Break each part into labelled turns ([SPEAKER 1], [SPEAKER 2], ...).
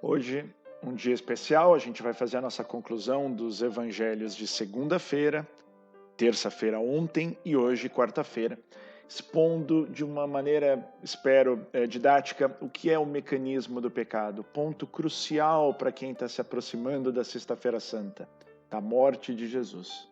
[SPEAKER 1] Hoje, um dia especial, a gente vai fazer a nossa conclusão dos evangelhos de segunda-feira, terça-feira ontem e hoje, quarta-feira, expondo de uma maneira, espero, didática, o que é o mecanismo do pecado, ponto crucial para quem está se aproximando da Sexta-feira Santa, da morte de Jesus.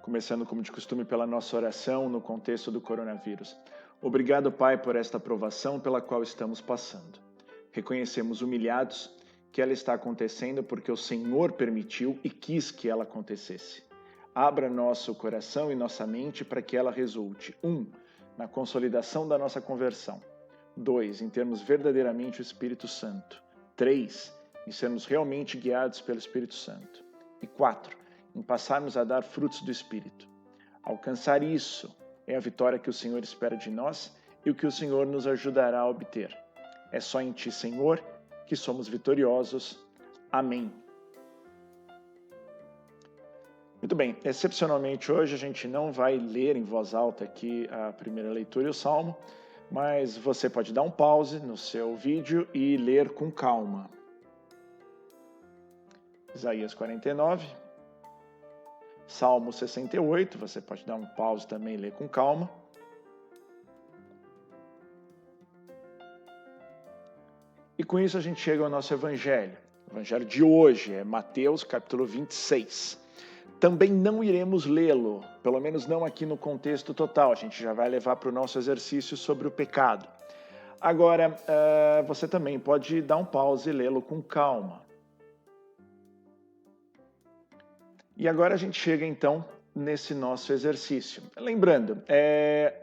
[SPEAKER 1] Começando, como de costume, pela nossa oração no contexto do coronavírus. Obrigado, Pai, por esta provação pela qual estamos passando. Reconhecemos humilhados que ela está acontecendo porque o Senhor permitiu e quis que ela acontecesse. Abra nosso coração e nossa mente para que ela resulte, 1. Na consolidação da nossa conversão. 2. Em termos verdadeiramente o Espírito Santo. 3. Em sermos realmente guiados pelo Espírito Santo. E 4. Em passarmos a dar frutos do Espírito. Alcançar isso é a vitória que o Senhor espera de nós e o que o Senhor nos ajudará a obter. É só em Ti, Senhor, que somos vitoriosos. Amém. Muito bem, excepcionalmente hoje a gente não vai ler em voz alta aqui a primeira leitura e o Salmo, mas você pode dar um pause no seu vídeo e ler com calma. Isaías 49, Salmo 68, você pode dar um pause também e ler com calma. E com isso a gente chega ao nosso evangelho. O evangelho de hoje é Mateus capítulo 26. Também não iremos lê-lo, pelo menos não aqui no contexto total. A gente já vai levar para o nosso exercício sobre o pecado. Agora, você também pode dar um pause e lê-lo com calma. E agora a gente chega então nesse nosso exercício. Lembrando, é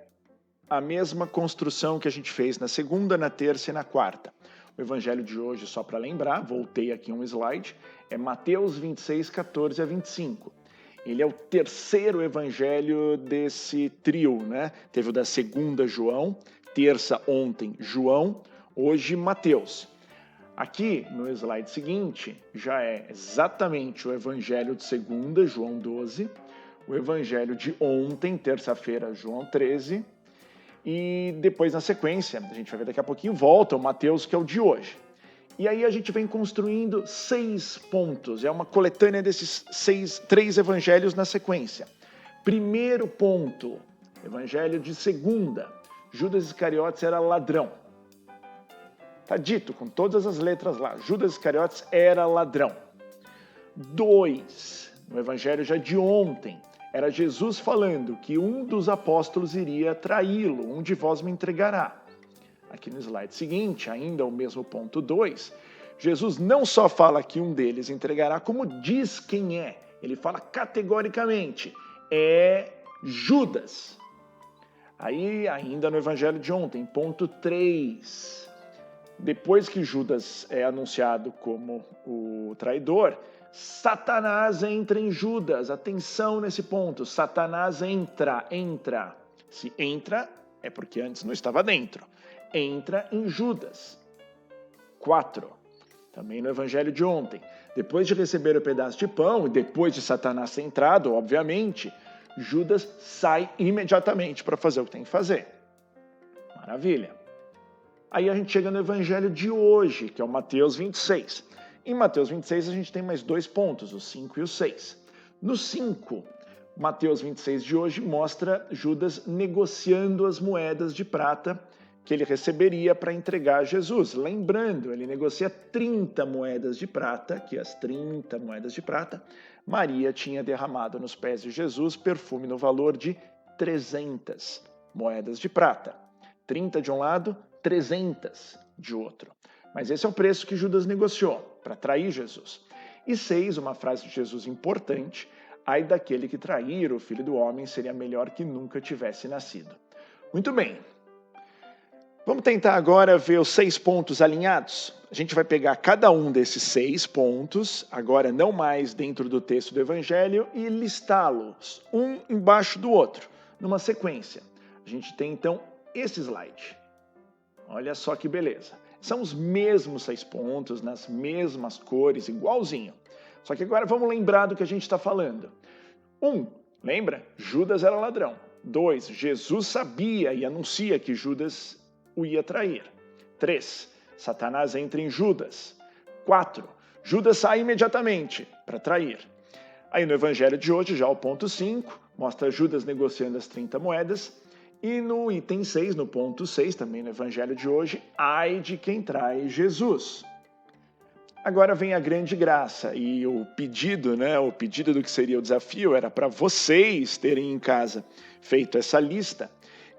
[SPEAKER 1] a mesma construção que a gente fez na segunda, na terça e na quarta. O evangelho de hoje, só para lembrar, voltei aqui um slide, é Mateus 26, 14 a 25. Ele é o terceiro evangelho desse trio, né? Teve o da segunda, João, terça, ontem, João, hoje, Mateus. Aqui, no slide seguinte, já é exatamente o evangelho de segunda, João 12, o evangelho de ontem, terça-feira, João 13, e depois, na sequência, a gente vai ver daqui a pouquinho, volta o Mateus, que é o de hoje. E aí a gente vem construindo 6 pontos. É uma coletânea desses 3 evangelhos na sequência. Primeiro ponto, evangelho de segunda. Judas Iscariotes era ladrão. Está dito com todas as letras lá. Judas Iscariotes era ladrão. 2, no evangelho já de ontem. Era Jesus falando que um dos apóstolos iria traí-lo, um de vós me entregará. Aqui no slide seguinte, ainda o mesmo ponto 2, Jesus não só fala que um deles entregará, como diz quem é. Ele fala categoricamente, é Judas. Aí, ainda no evangelho de ontem, ponto 3, depois que Judas é anunciado como o traidor, Satanás entra em Judas. Atenção nesse ponto. Satanás entra. Se entra, é porque antes não estava dentro. Entra em Judas. 4. Também no evangelho de ontem. Depois de receber o pedaço de pão e depois de Satanás ter entrado, obviamente, Judas sai imediatamente para fazer o que tem que fazer. Maravilha. Aí a gente chega no evangelho de hoje, que é o Mateus 26. Em Mateus 26 a gente tem mais 2 pontos, o 5 e o 6. No 5, Mateus 26 de hoje mostra Judas negociando as moedas de prata que ele receberia para entregar a Jesus. Lembrando, ele negocia 30 moedas de prata, que as 30 moedas de prata, Maria tinha derramado nos pés de Jesus perfume no valor de 300 moedas de prata. 30 de um lado, 300 de outro. Mas esse é o preço que Judas negociou para trair Jesus. E 6, uma frase de Jesus importante, ai daquele que trair o Filho do Homem, seria melhor que nunca tivesse nascido. Muito bem. Vamos tentar agora ver os 6 pontos alinhados? A gente vai pegar cada um desses 6 pontos, agora não mais dentro do texto do Evangelho, e listá-los, um embaixo do outro, numa sequência. A gente tem então esse slide. Olha só que beleza. São os mesmos 6 pontos, nas mesmas cores, igualzinho. Só que agora vamos lembrar do que a gente está falando. 1, lembra? Judas era ladrão. 2, Jesus sabia e anuncia que Judas o ia trair. 3, Satanás entra em Judas. 4. Judas sai imediatamente para trair. Aí no evangelho de hoje, já o ponto 5, mostra Judas negociando as 30 moedas. E no item 6, no ponto 6, também no evangelho de hoje, ai de quem trai Jesus. Agora vem a grande graça e o pedido, o pedido do que seria o desafio era para vocês terem em casa feito essa lista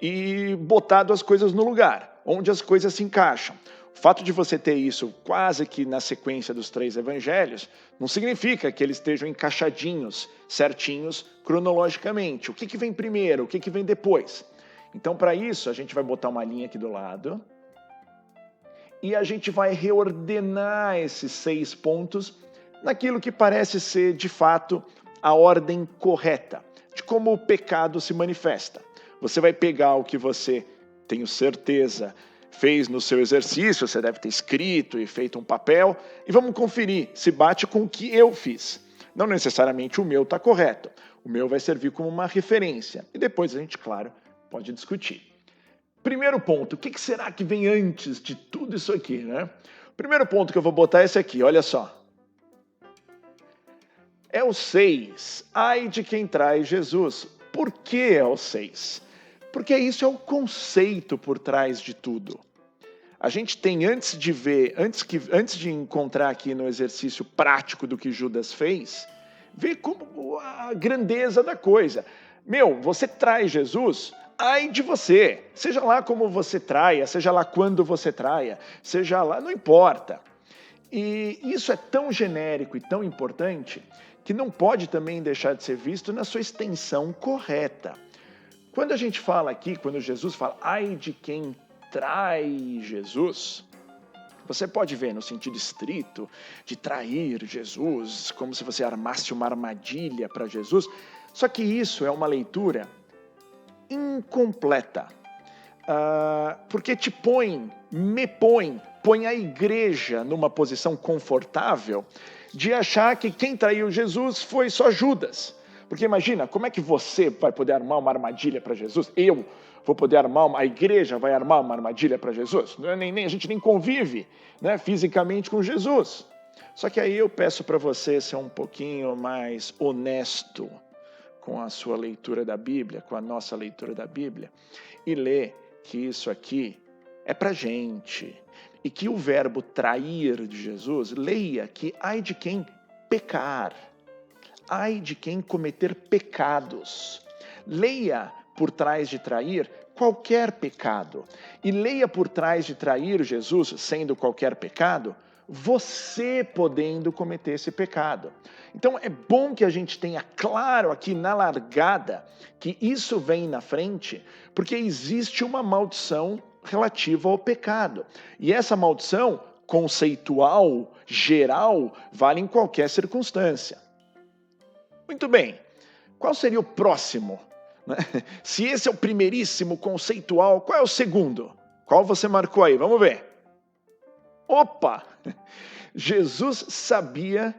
[SPEAKER 1] e botado as coisas no lugar, onde as coisas se encaixam. O fato de você ter isso quase que na sequência dos 3 evangelhos não significa que eles estejam encaixadinhos, certinhos, cronologicamente. O que vem primeiro, o que vem depois? Então, para isso, a gente vai botar uma linha aqui do lado e a gente vai reordenar esses 6 pontos naquilo que parece ser, de fato, a ordem correta de como o pecado se manifesta. Você vai pegar o que você, tenho certeza, fez no seu exercício, você deve ter escrito e feito um papel, e vamos conferir se bate com o que eu fiz. Não necessariamente o meu está correto. O meu vai servir como uma referência. E depois a gente, claro, pode discutir. Primeiro ponto, o que será que vem antes de tudo isso aqui, né? O primeiro ponto que eu vou botar é esse aqui, olha só. É o 6. Ai de quem trai Jesus. Por que é o 6? Porque isso é o conceito por trás de tudo. A gente tem, antes de encontrar aqui no exercício prático do que Judas fez, ver como a grandeza da coisa. Você trai Jesus, ai de você. Seja lá como você traia, seja lá quando você traia, seja lá, não importa. E isso é tão genérico e tão importante que não pode também deixar de ser visto na sua extensão correta. Quando a gente fala aqui, quando Jesus fala, ai de quem trai Jesus, você pode ver no sentido estrito de trair Jesus, como se você armasse uma armadilha para Jesus, só que isso é uma leitura incompleta, porque põe a igreja numa posição confortável de achar que quem traiu Jesus foi só Judas. Porque imagina, como é que você vai poder armar uma armadilha para Jesus? Eu vou poder a igreja vai armar uma armadilha para Jesus? A gente nem convive, fisicamente com Jesus. Só que aí eu peço para você ser um pouquinho mais honesto com a sua leitura da Bíblia, com a nossa leitura da Bíblia, e ler que isso aqui é para gente. E que o verbo trair de Jesus, leia que ai de quem pecar. Ai de quem cometer pecados. Leia por trás de trair qualquer pecado. E leia por trás de trair Jesus, sendo qualquer pecado, você podendo cometer esse pecado. Então é bom que a gente tenha claro aqui na largada que isso vem na frente, porque existe uma maldição relativa ao pecado. E essa maldição conceitual, geral, vale em qualquer circunstância. Muito bem, qual seria o próximo? Se esse é o primeiríssimo conceitual, qual é o segundo? Qual você marcou aí? Vamos ver. Opa! Jesus sabia,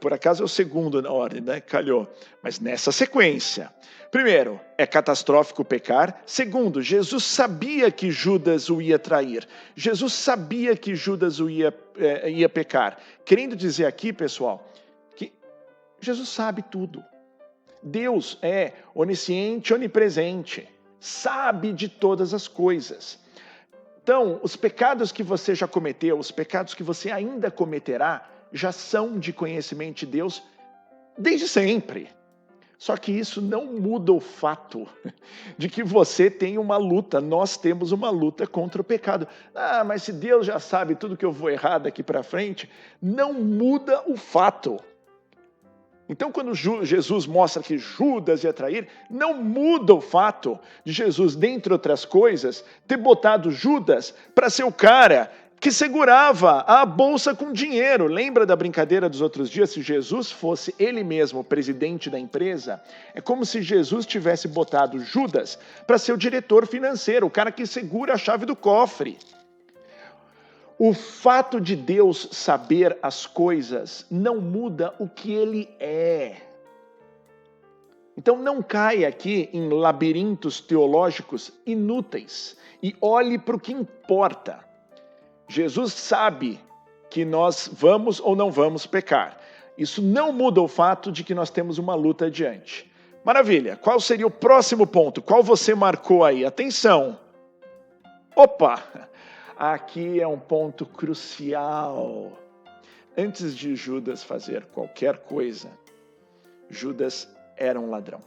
[SPEAKER 1] por acaso é o segundo na ordem, calhou, mas nessa sequência. Primeiro, é catastrófico pecar. Segundo, Jesus sabia que Judas o ia trair. Jesus sabia que Judas o ia pecar. Querendo dizer aqui, pessoal, Jesus sabe tudo. Deus é onisciente, onipresente, sabe de todas as coisas. Então, os pecados que você já cometeu, os pecados que você ainda cometerá, já são de conhecimento de Deus desde sempre. Só que isso não muda o fato de que você tem uma luta, nós temos uma luta contra o pecado. Mas se Deus já sabe tudo que eu vou errar daqui para frente, não muda o fato. Então, quando Jesus mostra que Judas ia trair, não muda o fato de Jesus, dentre outras coisas, ter botado Judas para ser o cara que segurava a bolsa com dinheiro. Lembra da brincadeira dos outros dias? Se Jesus fosse ele mesmo o presidente da empresa, é como se Jesus tivesse botado Judas para ser o diretor financeiro, o cara que segura a chave do cofre. O fato de Deus saber as coisas não muda o que ele é. Então não caia aqui em labirintos teológicos inúteis e olhe para o que importa. Jesus sabe que nós vamos ou não vamos pecar. Isso não muda o fato de que nós temos uma luta adiante. Maravilha, qual seria o próximo ponto? Qual você marcou aí? Atenção! Opa! Aqui é um ponto crucial. Antes de Judas fazer qualquer coisa, Judas era um ladrão.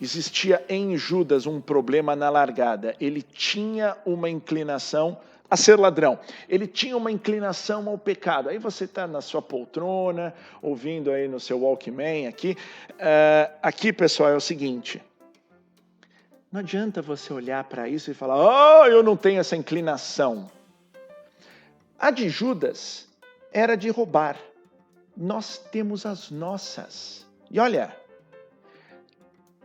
[SPEAKER 1] Existia em Judas um problema na largada. Ele tinha uma inclinação a ser ladrão. Ele tinha uma inclinação ao pecado. Aí você está na sua poltrona, ouvindo aí no seu Walkman aqui. Aqui, pessoal, é o seguinte. Não adianta você olhar para isso e falar, eu não tenho essa inclinação. A de Judas era de roubar. Nós temos as nossas. E olha,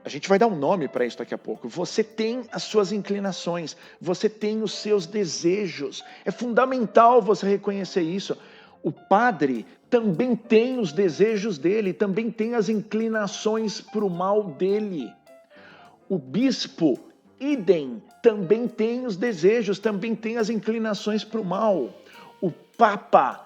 [SPEAKER 1] a gente vai dar um nome para isso daqui a pouco. Você tem as suas inclinações, você tem os seus desejos. É fundamental você reconhecer isso. O padre também tem os desejos dele, também tem as inclinações para o mal dele. O bispo, idem, também tem os desejos, também tem as inclinações para o mal. O Papa,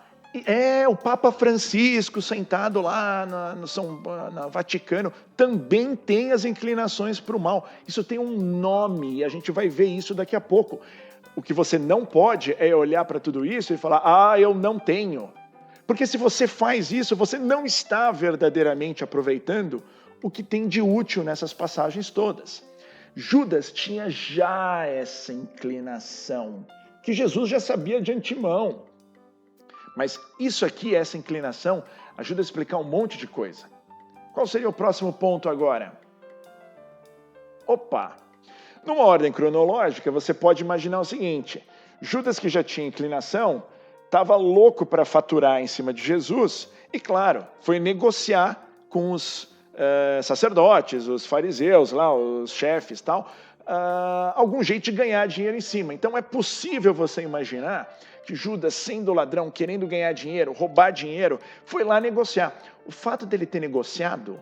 [SPEAKER 1] o Papa Francisco, sentado lá no Vaticano, também tem as inclinações para o mal. Isso tem um nome e a gente vai ver isso daqui a pouco. O que você não pode é olhar para tudo isso e falar, eu não tenho. Porque se você faz isso, você não está verdadeiramente aproveitando o que tem de útil nessas passagens todas. Judas tinha já essa inclinação, que Jesus já sabia de antemão. Mas isso aqui, essa inclinação, ajuda a explicar um monte de coisa. Qual seria o próximo ponto agora? Numa ordem cronológica, você pode imaginar o seguinte. Judas, que já tinha inclinação, estava louco para faturar em cima de Jesus e, claro, foi negociar com os sacerdotes, os fariseus, lá, os chefes e tal, algum jeito de ganhar dinheiro em cima. Então é possível você imaginar que Judas, sendo ladrão, querendo ganhar dinheiro, roubar dinheiro, foi lá negociar. O fato dele ter negociado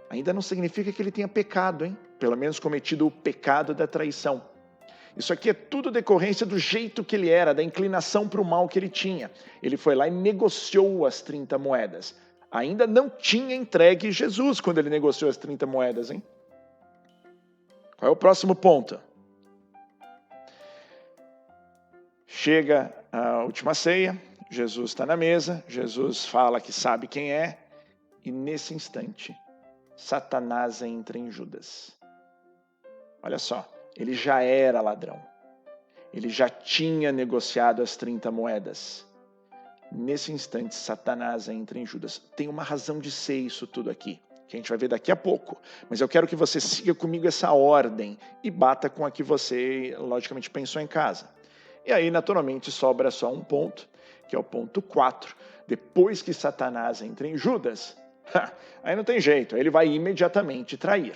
[SPEAKER 1] ainda não significa que ele tenha pecado, hein? Pelo menos cometido o pecado da traição. Isso aqui é tudo decorrência do jeito que ele era, da inclinação para o mal que ele tinha. Ele foi lá e negociou as 30 moedas. Ainda não tinha entregue Jesus quando ele negociou as 30 moedas, hein? Qual é o próximo ponto? Chega a última ceia, Jesus está na mesa, Jesus fala que sabe quem é, e nesse instante, Satanás entra em Judas. Olha só, ele já era ladrão. Ele já tinha negociado as 30 moedas. Nesse instante, Satanás entra em Judas. Tem uma razão de ser isso tudo aqui, que a gente vai ver daqui a pouco. Mas eu quero que você siga comigo essa ordem e bata com a que você, logicamente, pensou em casa. E aí, naturalmente, sobra só um ponto, que é o ponto 4. Depois que Satanás entra em Judas, aí não tem jeito, aí ele vai imediatamente trair.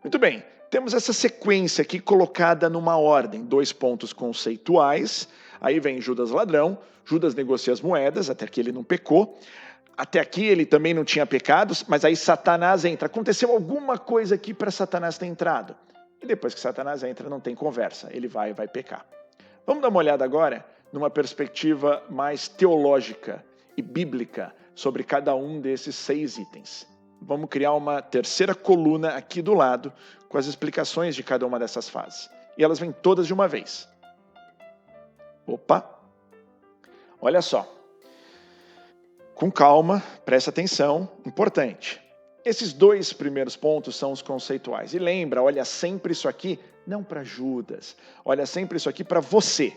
[SPEAKER 1] Muito bem, temos essa sequência aqui colocada numa ordem. 2 pontos conceituais, aí vem Judas ladrão, Judas negocia as moedas, até que ele não pecou. Até aqui ele também não tinha pecado, mas aí Satanás entra. Aconteceu alguma coisa aqui para Satanás ter entrado. E depois que Satanás entra, não tem conversa, ele vai pecar. Vamos dar uma olhada agora numa perspectiva mais teológica e bíblica sobre cada um desses 6 itens. Vamos criar uma terceira coluna aqui do lado com as explicações de cada uma dessas fases. E elas vêm todas de uma vez. Olha só. Com calma, presta atenção, importante. Esses 2 primeiros pontos são os conceituais. E lembra, olha sempre isso aqui, não para Judas, olha sempre isso aqui para você.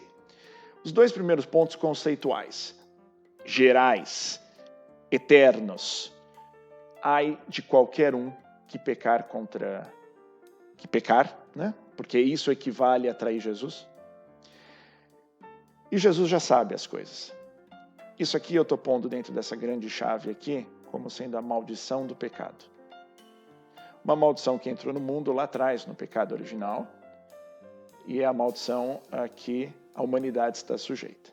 [SPEAKER 1] Os 2 primeiros pontos conceituais, gerais, eternos. Ai de qualquer um que pecar, né? Porque isso equivale a trair Jesus. E Jesus já sabe as coisas. Isso aqui eu estou pondo dentro dessa grande chave aqui, como sendo a maldição do pecado. Uma maldição que entrou no mundo lá atrás, no pecado original, e é a maldição a que a humanidade está sujeita.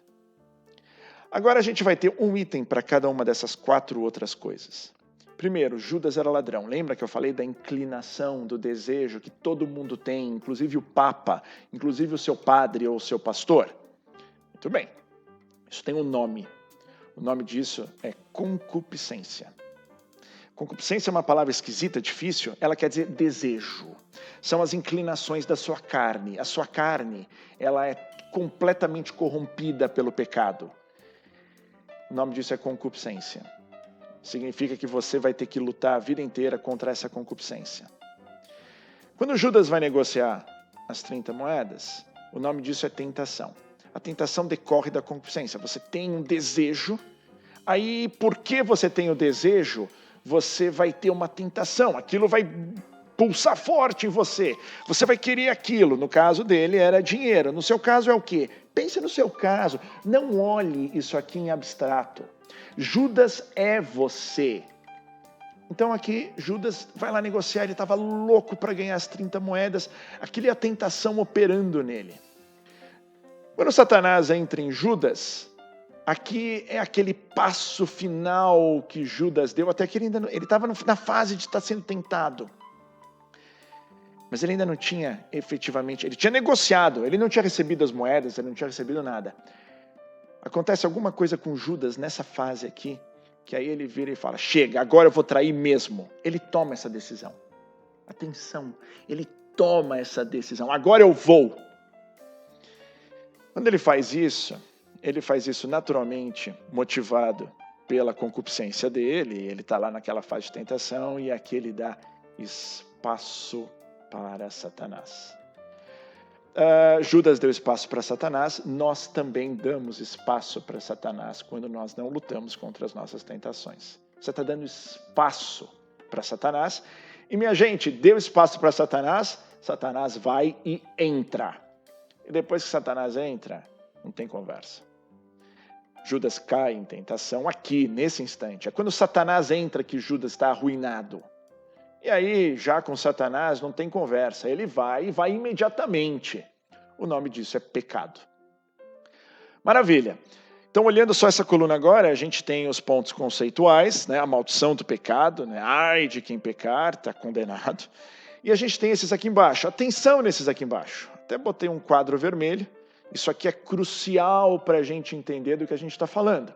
[SPEAKER 1] Agora a gente vai ter um item para cada uma dessas 4 outras coisas. Primeiro, Judas era ladrão. Lembra que eu falei da inclinação, do desejo que todo mundo tem, inclusive o Papa, inclusive o seu padre ou o seu pastor? Muito bem. Isso tem um nome. O nome disso é concupiscência. Concupiscência é uma palavra esquisita, difícil. Ela quer dizer desejo. São as inclinações da sua carne. A sua carne, ela é completamente corrompida pelo pecado. O nome disso é concupiscência. Significa que você vai ter que lutar a vida inteira contra essa concupiscência. Quando Judas vai negociar as 30 moedas, o nome disso é tentação. A tentação decorre da concupiscência. Você tem um desejo, aí porque você tem o desejo, você vai ter uma tentação. Aquilo vai pulsar forte em você. Você vai querer aquilo. No caso dele era dinheiro. No seu caso é o quê? Pense no seu caso. Não olhe isso aqui em abstrato. Judas é você. Então aqui Judas vai lá negociar. Ele estava louco para ganhar as 30 moedas. Aquilo é a tentação operando nele. Quando Satanás entra em Judas, aqui é aquele passo final que Judas deu, até que ele estava na fase de estar sendo tentado. Mas ele ainda não tinha efetivamente, ele tinha negociado, ele não tinha recebido as moedas, ele não tinha recebido nada. Acontece alguma coisa com Judas nessa fase aqui, que aí ele vira e fala, chega, agora eu vou trair mesmo. Ele toma essa decisão. Atenção, ele toma essa decisão, agora eu vou. Quando ele faz isso naturalmente motivado pela concupiscência dele, ele está lá naquela fase de tentação e aqui ele dá espaço para Satanás. Judas deu espaço para Satanás, nós também damos espaço para Satanás quando nós não lutamos contra as nossas tentações. Você está dando espaço para Satanás e, minha gente, deu espaço para Satanás, Satanás vai e entra. E depois que Satanás entra, não tem conversa. Judas cai em tentação aqui, nesse instante. É quando Satanás entra que Judas está arruinado. E aí, já com Satanás, não tem conversa. Ele vai e vai imediatamente. O nome disso é pecado. Maravilha. Então, olhando só essa coluna agora, a gente tem os pontos conceituais, né? A maldição do pecado, né? Ai de quem pecar, está condenado. E a gente tem esses aqui embaixo. Atenção nesses aqui embaixo. Até botei um quadro vermelho. Isso aqui é crucial para a gente entender do que a gente está falando.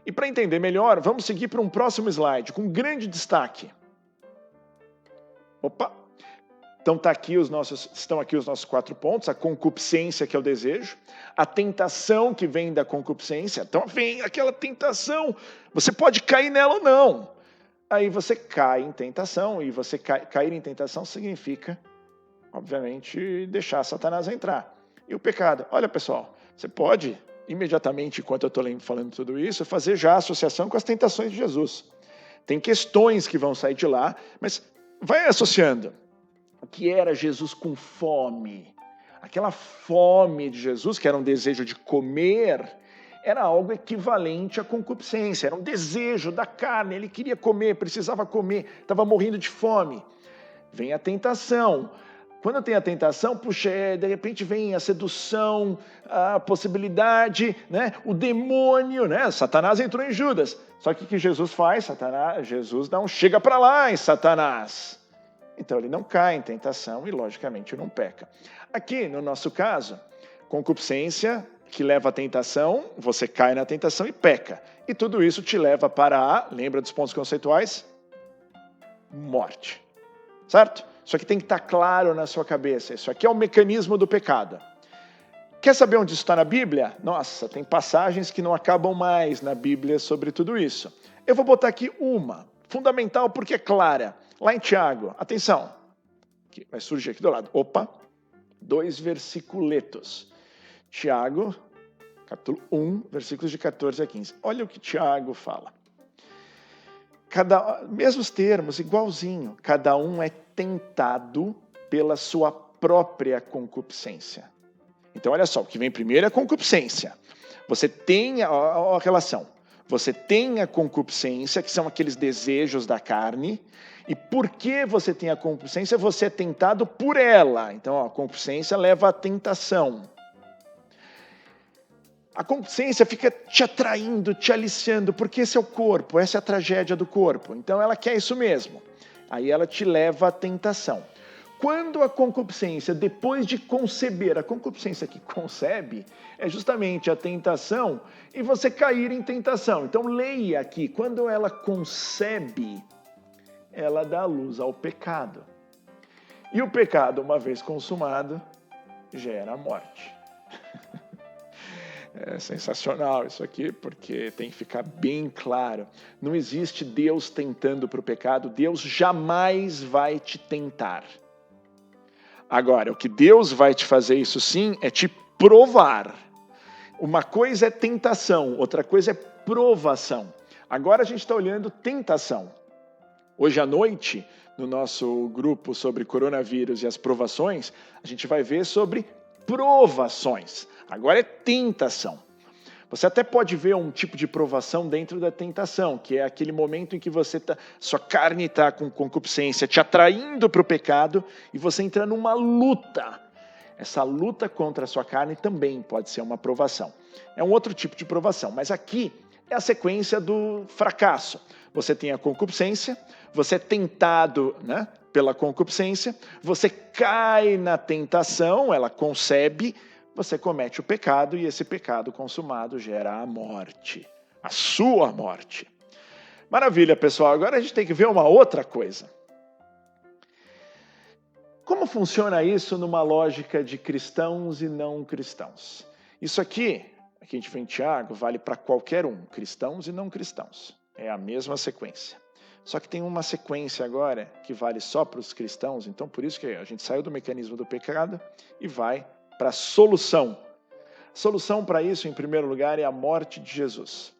[SPEAKER 1] E para entender melhor, vamos seguir para um próximo slide, com grande destaque. Opa! Então estão aqui os nossos 4 pontos. A concupiscência, que é o desejo. A tentação, que vem da concupiscência. Então vem aquela tentação. Você pode cair nela ou não. Aí você cai em tentação, e você cair em tentação significa, obviamente, deixar Satanás entrar. E o pecado? Olha, pessoal, você pode, imediatamente, enquanto eu estou falando tudo isso, fazer já a associação com as tentações de Jesus. Tem questões que vão sair de lá, mas vai associando. O que era Jesus com fome? Aquela fome de Jesus, que era um desejo de comer, era algo equivalente à concupiscência, era um desejo da carne, ele queria comer, precisava comer, estava morrendo de fome. Vem a tentação. Quando tem a tentação, puxa, de repente vem a sedução, a possibilidade, né? O demônio, né? Satanás entrou em Judas. Só que o que Jesus faz? Jesus não chega para lá em Satanás. Então ele não cai em tentação e, logicamente, não peca. Aqui, no nosso caso, concupiscência que leva à tentação, você cai na tentação e peca. E tudo isso te leva para lembra dos pontos conceituais? Morte. Certo? Isso aqui tem que estar claro na sua cabeça. Isso aqui é o mecanismo do pecado. Quer saber onde isso está na Bíblia? Nossa, tem passagens que não acabam mais na Bíblia sobre tudo isso. Eu vou botar aqui uma, fundamental porque é clara. Lá em Tiago, atenção, que vai surgir aqui do lado. Opa, 2 versiculetos. Tiago, capítulo 1, versículos de 14 a 15. Olha o que Tiago fala. Mesmos termos, igualzinho. Cada um é tentado pela sua própria concupiscência. Então, olha só, o que vem primeiro é a concupiscência. Você tem a relação. Você tem a concupiscência, que são aqueles desejos da carne. E porque você tem a concupiscência, você é tentado por ela. Então, a concupiscência leva à tentação. A concupiscência fica te atraindo, te aliciando, porque esse é o corpo, essa é a tragédia do corpo. Então ela quer isso mesmo. Aí ela te leva à tentação. quando a concupiscência, depois de conceber, a concupiscência que concebe é justamente a tentação e você cair em tentação. Então leia aqui, quando ela concebe, ela dá luz ao pecado. E o pecado, uma vez consumado, gera a morte. É sensacional isso aqui, porque tem que ficar bem claro. Não existe Deus tentando para o pecado, Deus jamais vai te tentar. Agora, o que Deus vai te fazer isso sim é te provar. Uma coisa é tentação, outra coisa é provação. Agora a gente está olhando tentação. Hoje à noite, no nosso grupo sobre coronavírus e as provações, a gente vai ver sobre provações. Agora é tentação. Você até pode ver um tipo de provação dentro da tentação, que é aquele momento em que sua carne está com concupiscência te atraindo para o pecado e você entra numa luta. Essa luta contra a sua carne também pode ser uma provação. É um outro tipo de provação, mas aqui é a sequência do fracasso. Você tem a concupiscência, você é tentado, né, pela concupiscência, você cai na tentação, ela concebe, você comete o pecado e esse pecado consumado gera a morte, a sua morte. Maravilha, pessoal. Agora a gente tem que ver uma outra coisa. Como funciona isso numa lógica de cristãos e não cristãos? Isso aqui a gente vê em Tiago, vale para qualquer um, cristãos e não cristãos. É a mesma sequência. Só que tem uma sequência agora que vale só para os cristãos, então por isso que a gente saiu do mecanismo do pecado e vai para a solução. A solução para isso, em primeiro lugar, é a morte de Jesus.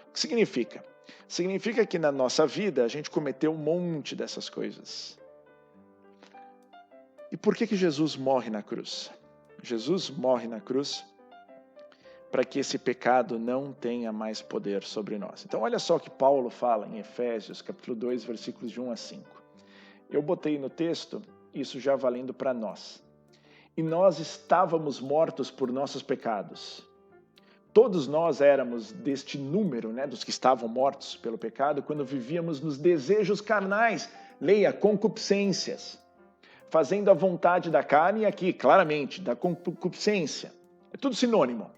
[SPEAKER 1] O que significa? Significa que na nossa vida a gente cometeu um monte dessas coisas. E por que Jesus morre na cruz? Jesus morre na cruz para que esse pecado não tenha mais poder sobre nós. Então olha só o que Paulo fala em Efésios, capítulo 2, versículos de 1 a 5. Eu botei no texto, isso já valendo para nós. E nós estávamos mortos por nossos pecados. Todos nós éramos deste número, né, dos que estavam mortos pelo pecado, quando vivíamos nos desejos carnais, leia, concupiscências, fazendo a vontade da carne, e aqui, claramente, da concupiscência. É tudo sinônimo.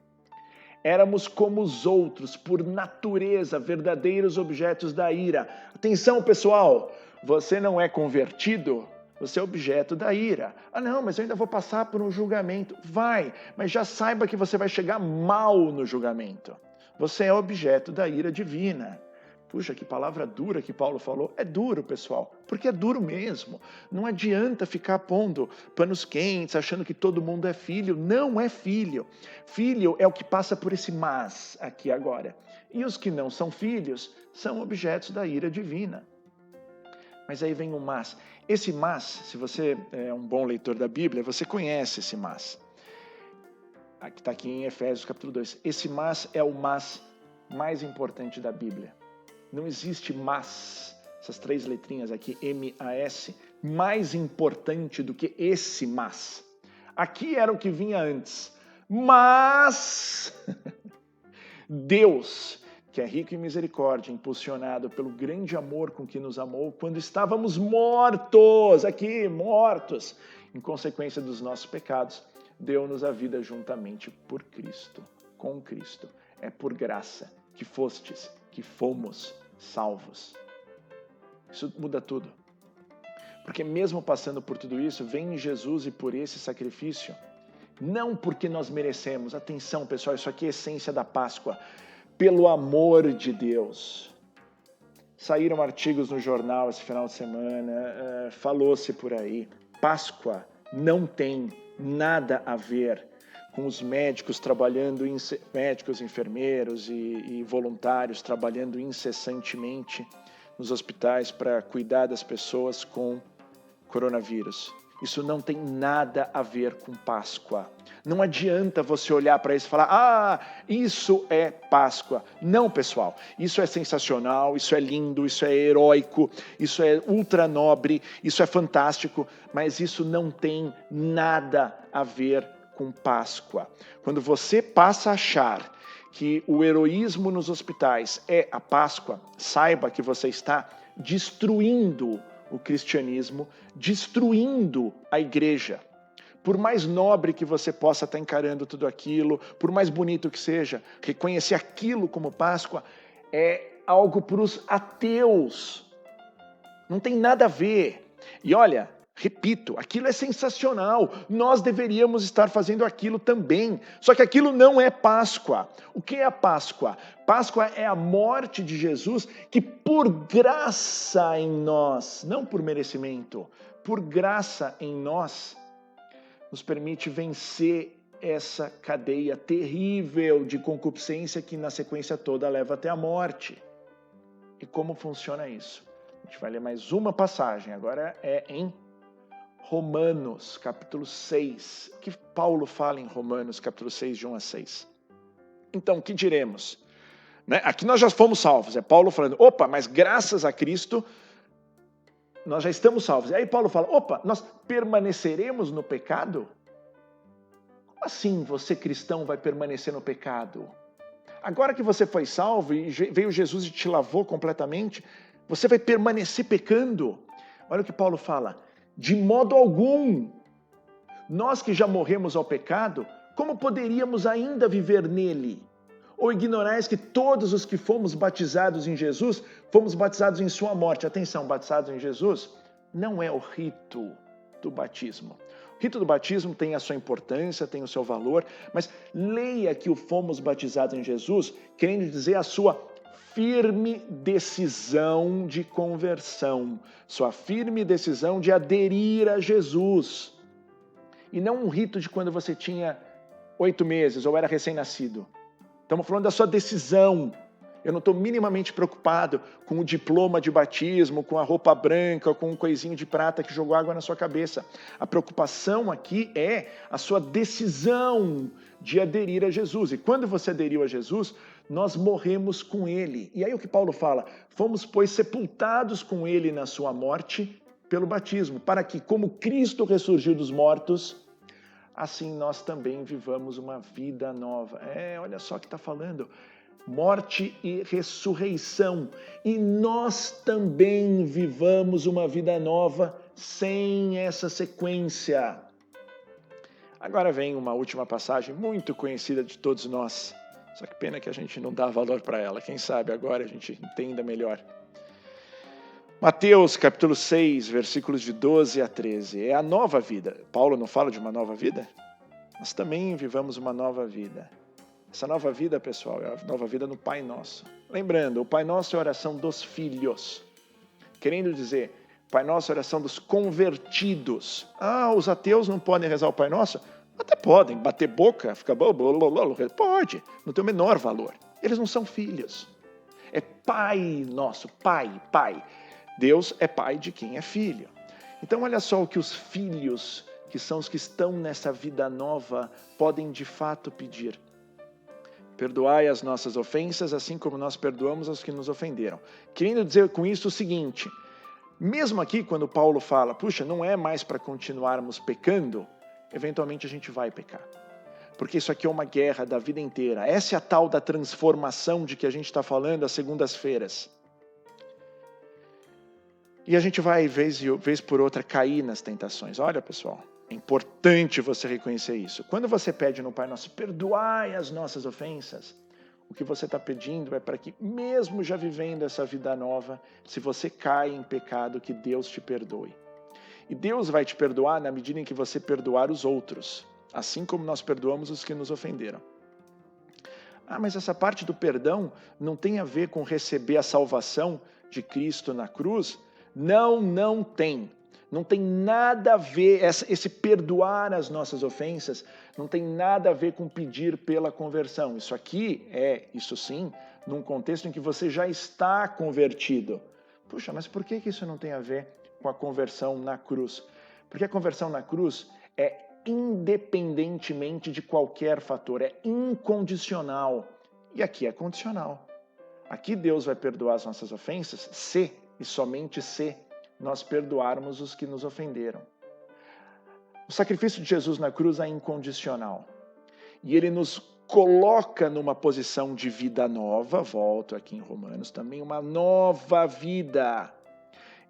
[SPEAKER 1] Éramos como os outros, por natureza, verdadeiros objetos da ira. Atenção, pessoal, você não é convertido, você é objeto da ira. Ah, não, mas eu ainda vou passar por um julgamento. Vai, mas já saiba que você vai chegar mal no julgamento. Você é objeto da ira divina. Puxa, que palavra dura que Paulo falou. É duro, pessoal, porque é duro mesmo. Não adianta ficar pondo panos quentes, achando que todo mundo é filho. Não é filho. Filho é o que passa por esse mas aqui agora. E os que não são filhos são objetos da ira divina. Mas aí vem o mas. Esse mas, se você é um bom leitor da Bíblia, você conhece esse mas. Aqui está aqui em Efésios capítulo 2. Esse mas é o mas mais importante da Bíblia. Não existe mas, essas três letrinhas aqui, M-A-S, mais importante do que esse mas. Aqui era o que vinha antes. Mas Deus, que é rico em misericórdia, impulsionado pelo grande amor com que nos amou, quando estávamos mortos, aqui, mortos, em consequência dos nossos pecados, deu-nos a vida juntamente por Cristo, com Cristo. É por graça que fostes, que fomos salvos. Isso muda tudo. Porque mesmo passando por tudo isso, vem em Jesus e por esse sacrifício, não porque nós merecemos. Atenção, pessoal, isso aqui é a essência da Páscoa. Pelo amor de Deus. Saíram artigos no jornal esse final de semana, falou-se por aí. Páscoa não tem nada a ver com os médicos trabalhando, médicos, enfermeiros e voluntários trabalhando incessantemente nos hospitais para cuidar das pessoas com coronavírus. Isso não tem nada a ver com Páscoa. Não adianta você olhar para isso e falar, isso é Páscoa. Não, pessoal, isso é sensacional, isso é lindo, isso é heróico, isso é ultra nobre, isso é fantástico, mas isso não tem nada a ver com Páscoa. Quando você passa a achar que o heroísmo nos hospitais é a Páscoa, saiba que você está destruindo o cristianismo, destruindo a igreja. Por mais nobre que você possa estar encarando tudo aquilo, por mais bonito que seja, reconhecer aquilo como Páscoa é algo para os ateus. Não tem nada a ver. E olha, repito, aquilo é sensacional. Nós deveríamos estar fazendo aquilo também. Só que aquilo não é Páscoa. O que é a Páscoa? Páscoa é a morte de Jesus que por graça em nós, não por merecimento, por graça em nós, nos permite vencer essa cadeia terrível de concupiscência que na sequência toda leva até a morte. E como funciona isso? A gente vai ler mais uma passagem, agora é em Romanos, capítulo 6. O que Paulo fala em Romanos, capítulo 6, de 1 a 6? Então, o que diremos? Aqui nós já fomos salvos, é Paulo falando, mas graças a Cristo nós já estamos salvos. E aí Paulo fala, nós permaneceremos no pecado? Como assim você cristão vai permanecer no pecado? Agora que você foi salvo e veio Jesus e te lavou completamente, você vai permanecer pecando? Olha o que Paulo fala. De modo algum. Nós que já morremos ao pecado, como poderíamos ainda viver nele? Ou ignorais que todos os que fomos batizados em Jesus, fomos batizados em sua morte? Atenção, batizados em Jesus não é o rito do batismo. O rito do batismo tem a sua importância, tem o seu valor, mas leia que o fomos batizados em Jesus, querendo dizer a sua firme decisão de conversão, sua firme decisão de aderir a Jesus. E não um rito de quando você tinha 8 meses ou era recém-nascido. Estamos falando da sua decisão. Eu não estou minimamente preocupado com o diploma de batismo, com a roupa branca, com um coisinho de prata que jogou água na sua cabeça. A preocupação aqui é a sua decisão de aderir a Jesus. E quando você aderiu a Jesus, nós morremos com ele. E aí o que Paulo fala? Fomos, pois, sepultados com ele na sua morte pelo batismo, para que, como Cristo ressurgiu dos mortos, assim nós também vivamos uma vida nova. Olha só o que está falando. Morte e ressurreição. E nós também vivamos uma vida nova sem essa sequência. Agora vem uma última passagem muito conhecida de todos nós. Só que pena que a gente não dá valor para ela. Quem sabe agora a gente entenda melhor. Mateus capítulo 6, versículos de 12 a 13. É a nova vida. Paulo não fala de uma nova vida? Nós também vivamos uma nova vida. Essa nova vida, pessoal, é a nova vida no Pai Nosso. Lembrando, o Pai Nosso é a oração dos filhos. Querendo dizer, Pai Nosso é a oração dos convertidos. Os ateus não podem rezar o Pai Nosso? Até podem, bater boca, ficar... Pode, não tem o menor valor. Eles não são filhos. É Pai Nosso, Pai. Deus é Pai de quem é filho. Então olha só o que os filhos, que são os que estão nessa vida nova, podem de fato pedir. Perdoai as nossas ofensas, assim como nós perdoamos aos que nos ofenderam. Querendo dizer com isso o seguinte, mesmo aqui quando Paulo fala, não é mais para continuarmos pecando, eventualmente a gente vai pecar. Porque isso aqui é uma guerra da vida inteira. Essa é a tal da transformação de que a gente está falando às segundas-feiras. E a gente vai, vez por outra, cair nas tentações. Olha, pessoal, é importante você reconhecer isso. Quando você pede no Pai Nosso, perdoai as nossas ofensas, o que você está pedindo é para que, mesmo já vivendo essa vida nova, se você cai em pecado, que Deus te perdoe. E Deus vai te perdoar na medida em que você perdoar os outros, assim como nós perdoamos os que nos ofenderam. Mas essa parte do perdão não tem a ver com receber a salvação de Cristo na cruz? Não tem. Não tem nada a ver, esse perdoar as nossas ofensas, não tem nada a ver com pedir pela conversão. Isso aqui isso sim, num contexto em que você já está convertido. Mas por que isso não tem a ver com a conversão na cruz? Porque a conversão na cruz é independentemente de qualquer fator, é incondicional. E aqui é condicional. Aqui Deus vai perdoar as nossas ofensas se e somente se nós perdoarmos os que nos ofenderam. O sacrifício de Jesus na cruz é incondicional. E ele nos coloca numa posição de vida nova, volto aqui em Romanos também, uma nova vida.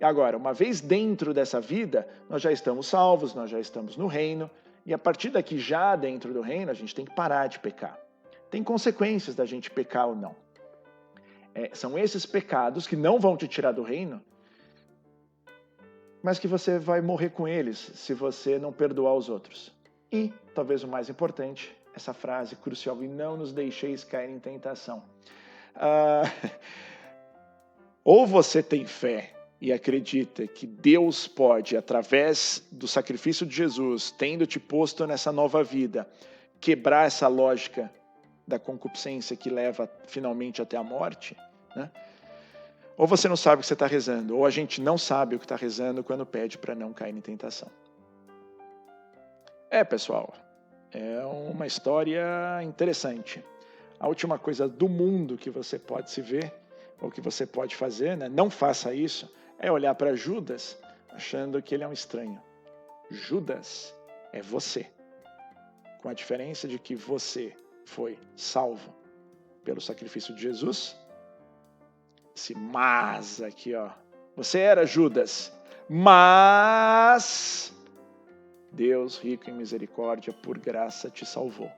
[SPEAKER 1] Agora, uma vez dentro dessa vida, nós já estamos salvos, nós já estamos no reino, e a partir daqui, já dentro do reino, a gente tem que parar de pecar. Tem consequências da gente pecar ou não. São esses pecados que não vão te tirar do reino, mas que você vai morrer com eles se você não perdoar os outros. E, talvez o mais importante, essa frase crucial: e não nos deixeis cair em tentação. Ou você tem fé e acredita que Deus pode, através do sacrifício de Jesus, tendo te posto nessa nova vida, quebrar essa lógica da concupiscência que leva finalmente até a morte, né? Ou você não sabe o que você está rezando, ou a gente não sabe o que está rezando quando pede para não cair em tentação. Pessoal, é uma história interessante. A última coisa do mundo que você pode se ver, ou que você pode fazer, né? Não faça isso, é olhar para Judas achando que ele é um estranho. Judas é você, com a diferença de que você foi salvo pelo sacrifício de Jesus. Esse mas aqui, ó. Você era Judas, mas Deus, rico em misericórdia, por graça te salvou.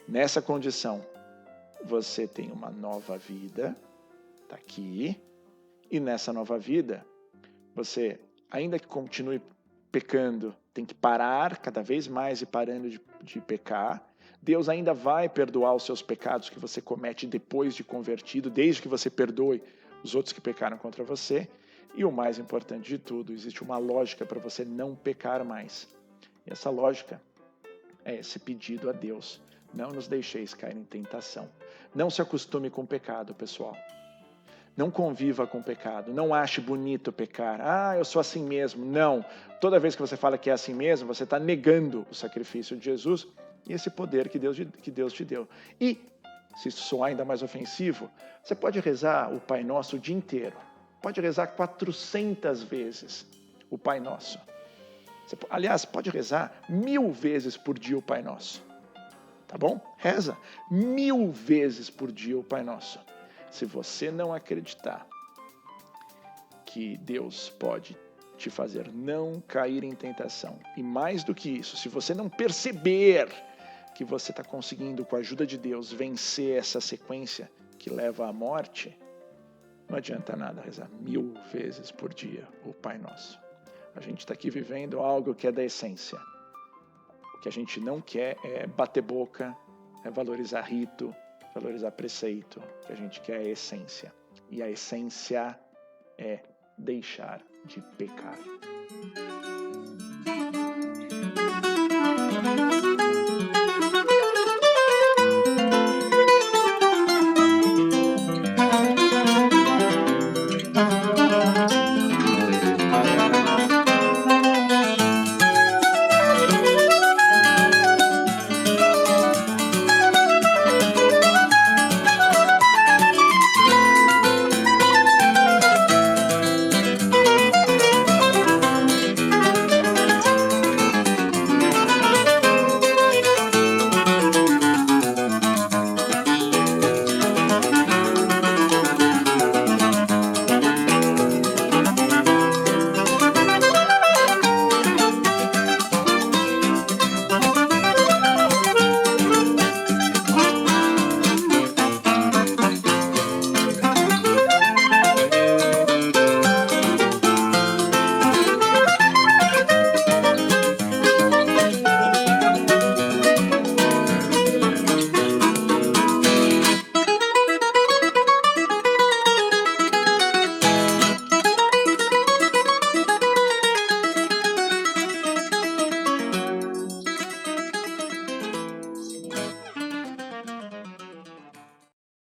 [SPEAKER 1] Nessa condição, você tem uma nova vida, tá aqui, e nessa nova vida, você, ainda que continue pecando, tem que parar cada vez mais e parando de pecar. Deus ainda vai perdoar os seus pecados que você comete depois de convertido, desde que você perdoe os outros que pecaram contra você. E o mais importante de tudo, existe uma lógica para você não pecar mais. E essa lógica é esse pedido a Deus: não nos deixeis cair em tentação. Não se acostume com o pecado, pessoal. Não conviva com o pecado. Não ache bonito pecar. Eu sou assim mesmo. Não. Toda vez que você fala que é assim mesmo, você está negando o sacrifício de Jesus e esse poder que Deus te deu. E, se isso soar ainda mais ofensivo, você pode rezar o Pai Nosso o dia inteiro. Pode rezar 400 vezes o Pai Nosso. Aliás, pode rezar 1000 vezes por dia o Pai Nosso. Tá bom? Reza 1000 vezes por dia o Pai Nosso. Se você não acreditar que Deus pode te fazer não cair em tentação, e mais do que isso, se você não perceber que você está conseguindo, com a ajuda de Deus, vencer essa sequência que leva à morte, não adianta nada rezar 1000 vezes por dia o Pai Nosso. A gente está aqui vivendo algo que é da essência. O que a gente não quer é bater boca, é valorizar rito, valorizar preceito. O que a gente quer é a essência. E a essência é deixar de pecar.